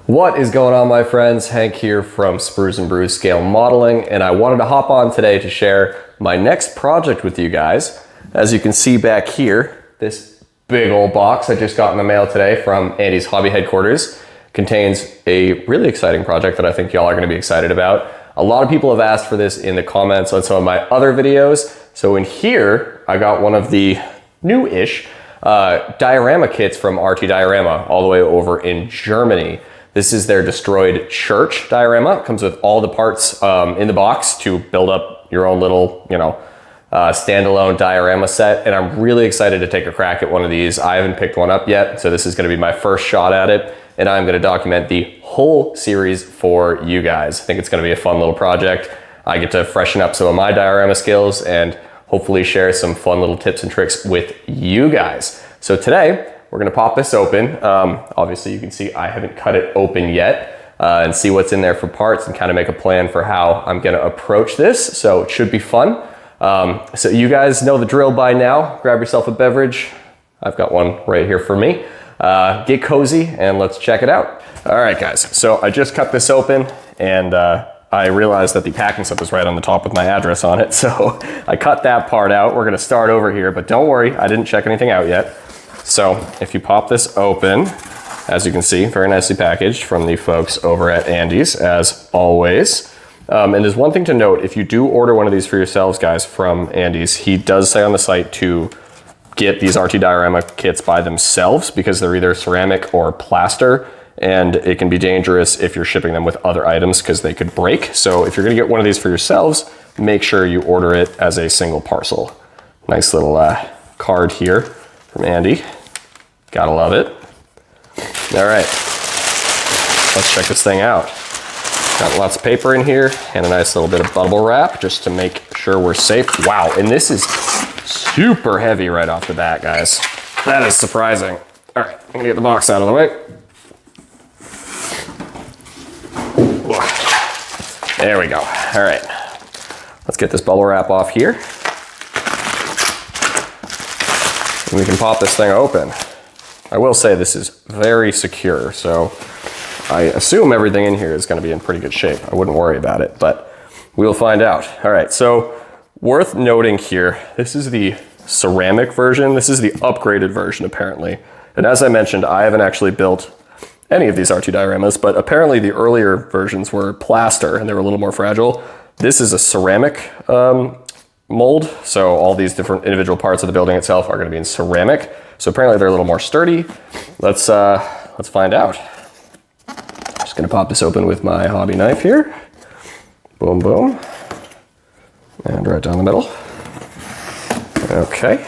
What is going on, my friends? Hank here from Sprues and Brews Scale Modeling, and I wanted to hop on today to share my next project with you guys. As you can see back here, this big old box I just got in the mail today from Andy's hobby headquarters contains a really exciting project that I think y'all are going to be excited about. A lot of people have asked for this in the comments on some of my other videos. So in here, I got one of the new-ish diorama kits from RT Diorama all the way over in Germany. This is their destroyed church diorama. It comes with all the parts in the box to build up your own little, standalone diorama set. And I'm really excited to take a crack at one of these. I haven't picked one up yet, so this is gonna be my first shot at it. And I'm gonna document the whole series for you guys. I think it's gonna be a fun little project. I get to freshen up some of my diorama skills and hopefully share some fun little tips and tricks with you guys. So today, we're gonna pop this open. Obviously you can see I haven't cut it open yet and see what's in there for parts and kind of make a plan for how I'm gonna approach this. So it should be fun. So you guys know the drill by now. Grab yourself a beverage. I've got one right here for me. Get cozy and let's check it out. All right guys, so I just cut this open and I realized that the packing slip is right on the top with my address on it. So I cut that part out. We're gonna start over here, but don't worry, I didn't check anything out yet. So if you pop this open, as you can see, very nicely packaged from the folks over at Andy's, as always. And there's one thing to note, if you do order one of these for yourselves, guys, from Andy's, he does say on the site to get these RT Diorama kits by themselves because they're either ceramic or plaster, and it can be dangerous if you're shipping them with other items because they could break. So if you're gonna get one of these for yourselves, make sure you order it as a single parcel. Nice little card here from Andy. Gotta love it. All right, let's check this thing out. Got lots of paper in here and a nice little bit of bubble wrap just to make sure we're safe. Wow, and this is super heavy right off the bat, guys. That is surprising. All right, I'm gonna get the box out of the way. There we go. All right, let's get this bubble wrap off here. And we can pop this thing open. I will say this is very secure, so I assume everything in here is gonna be in pretty good shape. I wouldn't worry about it, but we'll find out. All right, so worth noting here, this is the ceramic version. This is the upgraded version, apparently. And as I mentioned, I haven't actually built any of these RT dioramas, but apparently the earlier versions were plaster and they were a little more fragile. This is a ceramic mold, so all these different individual parts of the building itself are going to be in ceramic. So apparently they're a little more sturdy. Let's find out. Just going to pop this open with my hobby knife here. Boom, boom, and right down the middle. Okay.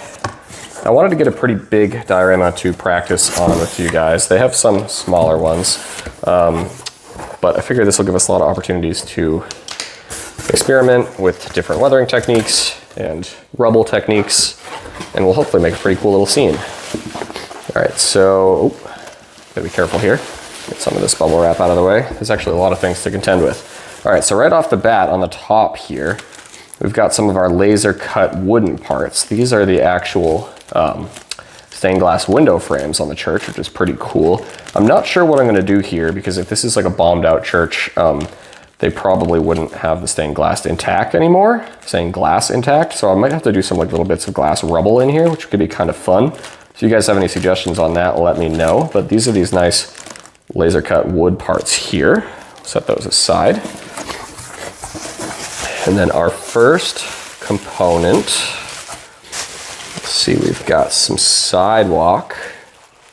I wanted to get a pretty big diorama to practice on with you guys. They have some smaller ones, but I figure this will give us a lot of opportunities to experiment with different weathering techniques and rubble techniques, and we'll hopefully make a pretty cool little scene. All right, so, gotta be careful here. Get some of this bubble wrap out of the way. There's actually a lot of things to contend with. All right, so right off the bat on the top here, we've got some of our laser cut wooden parts. These are the actual stained glass window frames on the church, which is pretty cool. I'm not sure what I'm gonna do here because if this is like a bombed out church, they probably wouldn't have the stained glass intact anymore, stained glass intact. So I might have to do some like little bits of glass rubble in here, which could be kind of fun. If you guys have any suggestions on that, let me know. But these are these nice laser cut wood parts here. Set those aside. And then our first component, let's see, we've got some sidewalk,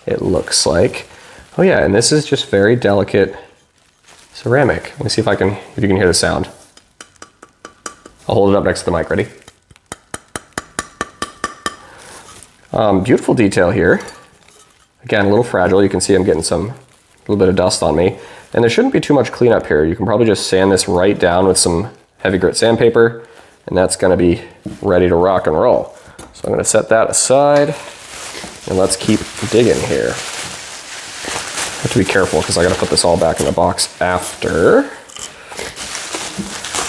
it looks like. Oh yeah, and this is just very delicate ceramic. Let me see if you can hear the sound. I'll hold it up next to the mic, ready? Beautiful detail here. Again, a little fragile. You can see I'm getting a little bit of dust on me. And there shouldn't be too much cleanup here. You can probably just sand this right down with some heavy grit sandpaper, and that's gonna be ready to rock and roll. So I'm gonna set that aside, and let's keep digging here. I have to be careful because I gotta put this all back in the box after.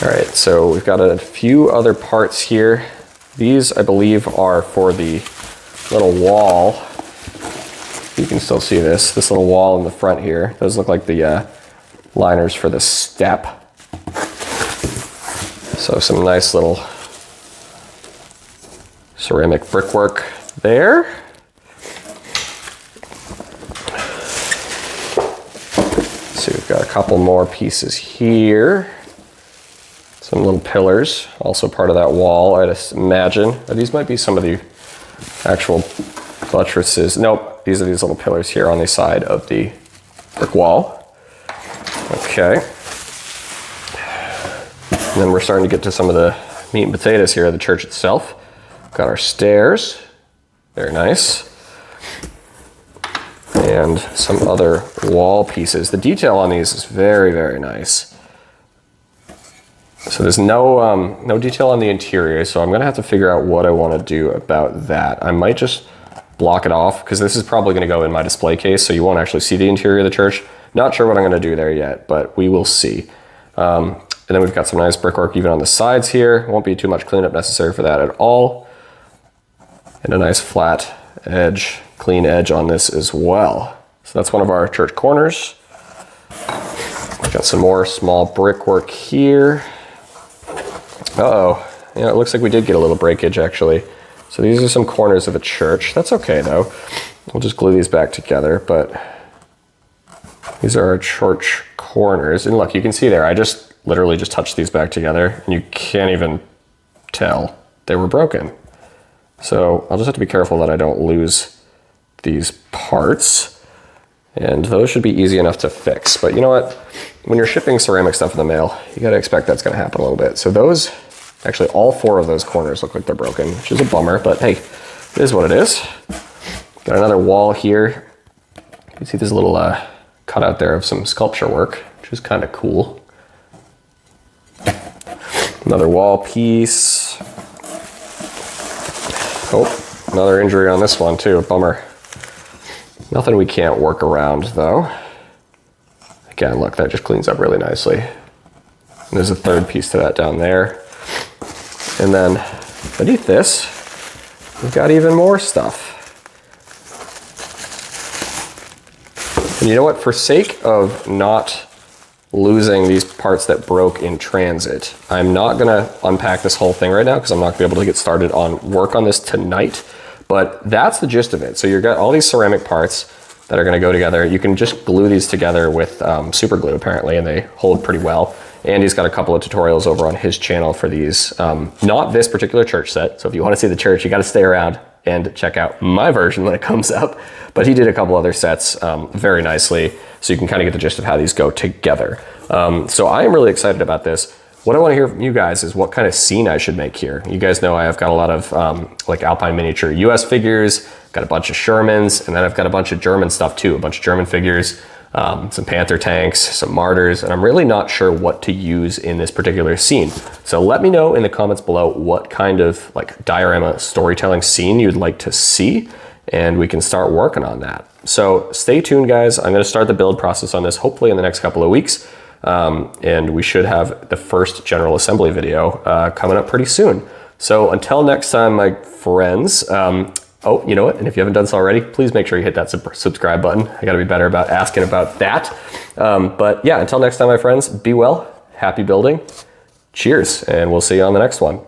All right, so we've got a few other parts here. These, I believe, are for the little wall You can still see this little wall in the front here. Those look like the liners for the step. So some nice little ceramic brickwork there. So we've got a couple more pieces here. Some little pillars, also part of that wall, I'd imagine. These might be some of the actual buttresses. Nope, these are these little pillars here on the side of the brick wall. Okay. And then we're starting to get to some of the meat and potatoes here of the church itself. Got our stairs, very nice. And some other wall pieces. The detail on these is very, very nice. So there's no detail on the interior, so I'm gonna have to figure out what I wanna do about that. I might just block it off, because this is probably gonna go in my display case, so you won't actually see the interior of the church. Not sure what I'm gonna do there yet, but we will see. And then we've got some nice brickwork even on the sides here. Won't be too much cleanup necessary for that at all. And a nice flat edge, clean edge on this as well. So that's one of our church corners. We've got some more small brickwork here. Uh-oh, yeah, it looks like we did get a little breakage actually. So these are some corners of a church. That's okay though. We'll just glue these back together, but these are our church corners. And look, you can see there, I just literally just touched these back together and you can't even tell they were broken. So I'll just have to be careful that I don't lose these parts. And those should be easy enough to fix. But you know what? When you're shipping ceramic stuff in the mail, you gotta expect that's gonna happen a little bit. So those, actually all 4 of those corners look like they're broken, which is a bummer, but hey, it is what it is. Got another wall here. You can see there's a little cutout there of some sculpture work, which is kind of cool. Another wall piece. Oh, another injury on this one too, bummer. Nothing we can't work around though. Again, look, that just cleans up really nicely. And there's a third piece to that down there. And then beneath this, we've got even more stuff. And you know what, for sake of not losing these parts that broke in transit, I'm not gonna unpack this whole thing right now because I'm not gonna be able to get started on work on this tonight, but that's the gist of it. So you've got all these ceramic parts that are gonna go together. You can just glue these together with super glue apparently, and they hold pretty well. Andy's got a couple of tutorials over on his channel for these. Not this particular church set, so if you wanna see the church, you gotta stay around and check out my version when it comes up. But he did a couple other sets very nicely, so you can kind of get the gist of how these go together. So I am really excited about this. What I want to hear from you guys is what kind of scene I should make here. You guys know I've got a lot of like Alpine miniature US figures, got a bunch of Shermans, and then I've got a bunch of German stuff too, a bunch of German figures, some Panther tanks, some Martyrs, and I'm really not sure what to use in this particular scene. So let me know in the comments below what kind of like diorama storytelling scene you'd like to see, and we can start working on that. So stay tuned guys, I'm gonna start the build process on this hopefully in the next couple of weeks, and we should have the first general assembly video coming up pretty soon. So until next time, my friends, oh, you know what? And if you haven't done so already, please make sure you hit that subscribe button. I gotta be better about asking about that. But yeah, until next time, my friends, be well, happy building, cheers, and we'll see you on the next one.